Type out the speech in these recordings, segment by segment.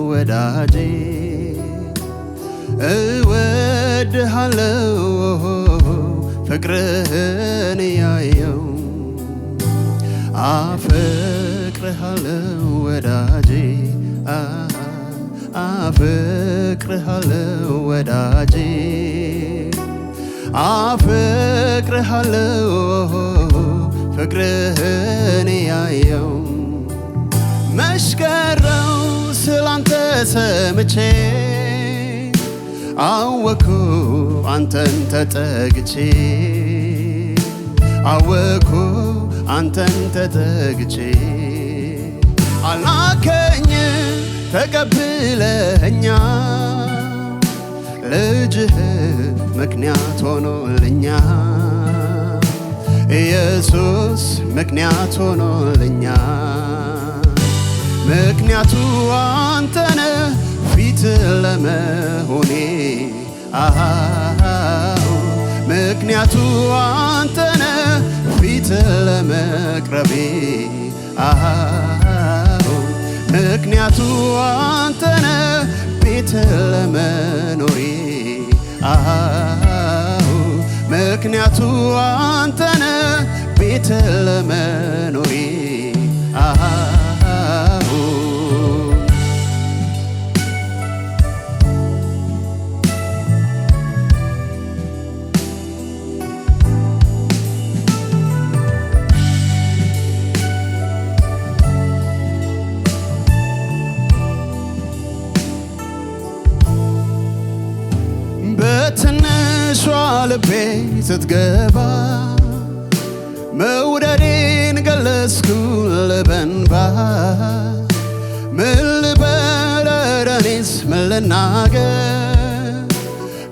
ወዳጄ እወድሃለሁ ፍቅርህን ያየው አፈቅርሃለሁ ወዳጄ አፈቅርሃለሁ ወዳጄ አፈቅርሃለሁ ፍቅርህን ያየው መሽከረው ስላንተ ሰምቼ አወኩ አንተን ተጠግቼ አወኩ አንተን ተጠግቼ አላከኝ ተቀብለኛ ልጅህ ምክንያት ሆኖልኛ ኢየሱስ ምክንያት ሆኖልኛ ምክንያቱ አንተነ ፊት ለመሆኔ ምክንያቱ አንተነ ፊት ለመቅረቤ ምክንያቱ አንተነ ቤት ለመኖሬ ምክንያቱ አንተነ ቤት ለመኖሬ በትንሿ ልቤ ስትገባ መውደዴን ገለጽኩ በእንባ ምን ልበል ኧረ እኔስ ምን ልናገር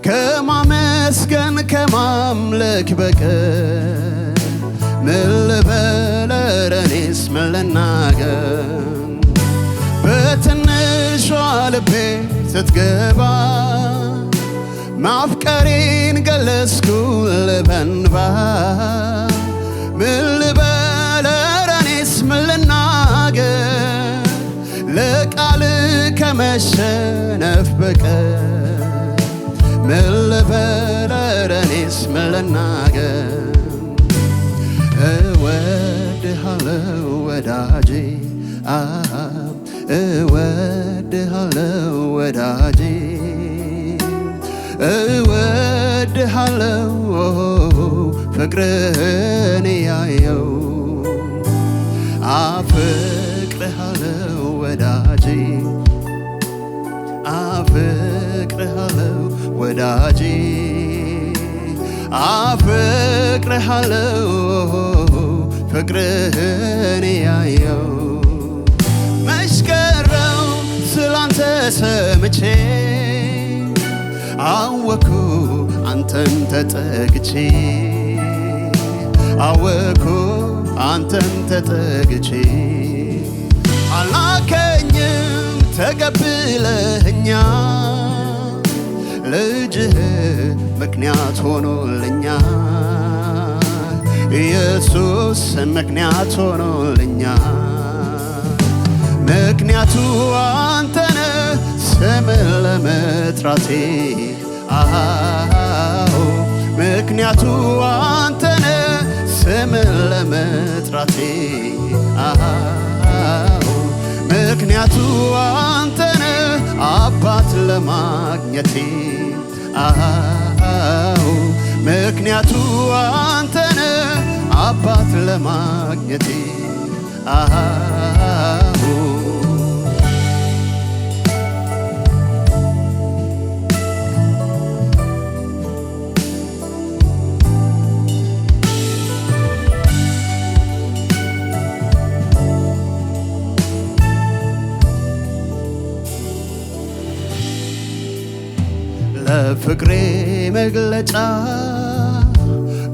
ከማመስገን ከማምለክ በቀር ምን ልበል ኧረ እኔስ ምን ልናገር በትንሿ ልቤ ስትገባ ማፍቀሬን ገለጽኩ በእንባ ምን ልበል ኧረ እኔስ ምን ልናገር ለቃል ከመሸነፍ በቀር ምን ልበል ኧረ እኔስ ምን ልናገር እወድሃለሁ ወዳጄ እወድሃለሁ ወዳጄ እወድሃለሁ ፍቅርህን ያየው አፈቅርሃለሁ ወዳጄ አፈቅርሃለሁ ወዳጄ አፈቅርሃለሁ ፍቅርህን ያየው መሽከረው ስላንተ ሰምቼ አወኩ አንተን ተጠግቼ አወኩ አንተን ተጠግቼ አላከኝም ተቀብለኛ ልጅህ ምክንያት ሆኖልኛ ኢየሱስ ምክንያት ሆኖልኛ ምክንያቱ አንተነ ስምን ለመጥራቴ ምክንያቱ አንተነ ስምን ለመጥራቴ ምክንያቱ አንተነ አባት ለማግኘቴ ምክንያቱ አንተነ አባት ለማግኘቴ ለፍቅሬ መግለጫ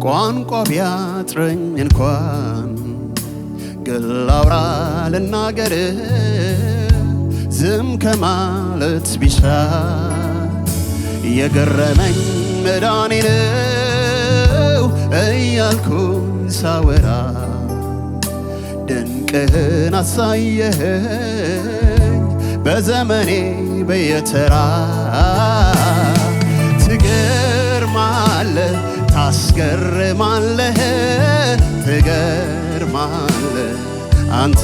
ቋንቋ ቢያጥረኝ እንኳን ግን ላውራ ልናገር ዝም ከማለት ቢሻ የገረመኝ መዳኔ ነው እያልኩኝ ሳወራ ድንቅህን አሳየኸኝ በዘመኔ በየተራ ትገርማለህ ታስገርማለህ ትገርማለህ አንተ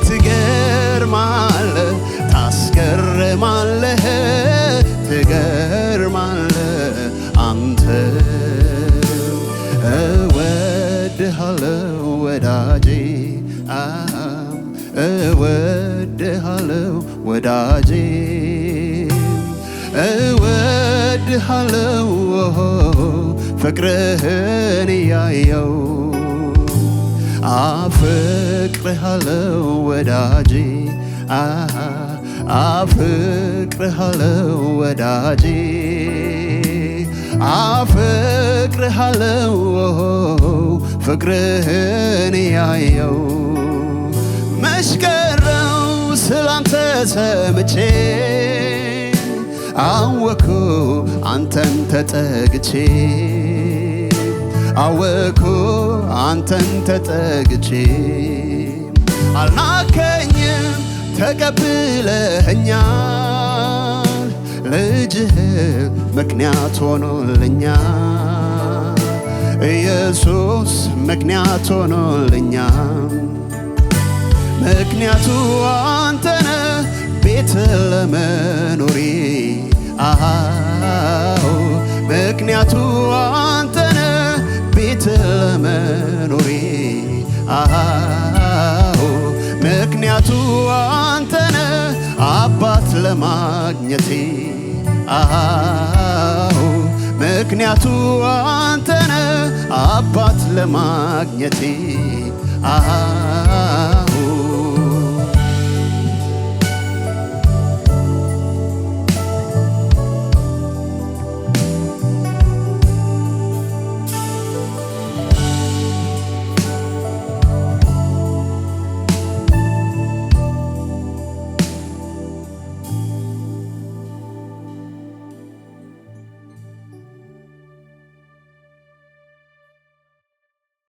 ትገርማለህ ታስገርማለህ ትገርማለህ አንተ እወድሃለሁ ወዳጄ እወድሃለሁ ወዳጄ እወድሃለሁ ፍቅርህን እያየው አፍቅርሃለሁ ወዳጄ አፍቅርሃለሁ ወዳጄ አፍቅርሃለሁ ፍቅርህን እያየው መሽቀረው ስላንተ ሰምቼ አወኩ አንተን ተጠግቼ አወኩ አንተን ተጠግቼ አልናከኝም ተቀብለኸኛል ልጅህ ምክንያት ሆኖልኛል ኢየሱስ ምክንያት ሆኖልኛል ምክንያቱ አንተነ ቤት ለመኖሬ አዎ ምክንያቱ አንተነ ቤት ለመኖሬ አዎ ምክንያቱ አንተነ አባት ለማግኘቴ አዎ ምክንያቱ አንተነ አባት ለማግኘቴ